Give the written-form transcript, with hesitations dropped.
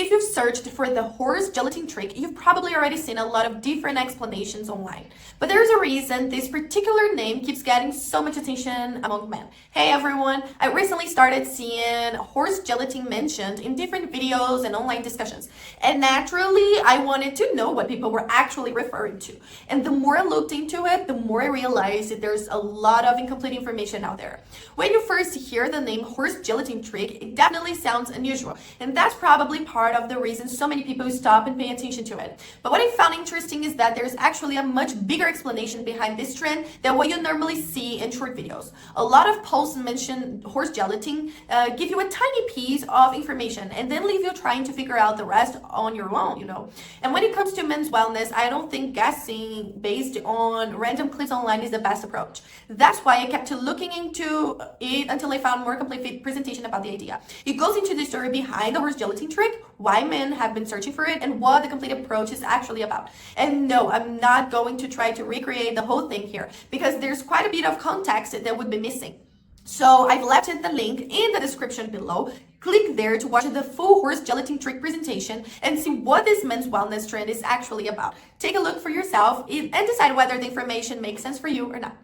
If you've searched for the horse gelatin trick, you've probably already seen a lot of different explanations online. But there's a reason this particular name keeps getting so much attention among men. Hey everyone, I recently started seeing horse gelatin mentioned in different videos and online discussions. And naturally, I wanted to know what people were actually referring to. And the more I looked into it, the more I realized that there's a lot of incomplete information out there. When you first hear the name horse gelatin trick, it definitely sounds unusual. And that's probably part of the reason so many people stop and pay attention to it. But what I found interesting is that there's actually a much bigger explanation behind this trend than what you normally see in short videos. A lot of posts mention horse gelatin, give you a tiny piece of information and then leave you trying to figure out the rest on your own, And when it comes to men's wellness, I don't think guessing based on random clips online is the best approach. That's why I kept looking into it until I found more complete presentation about the idea. It goes into the story behind the horse gelatin trick, why men have been searching for it, and what the complete approach is actually about. And no, I'm not going to try to recreate the whole thing here because there's quite a bit of context that would be missing. So I've left the link in the description below. Click there to watch the full horse gelatin trick presentation and see what this men's wellness trend is actually about. Take a look for yourself and decide whether the information makes sense for you or not.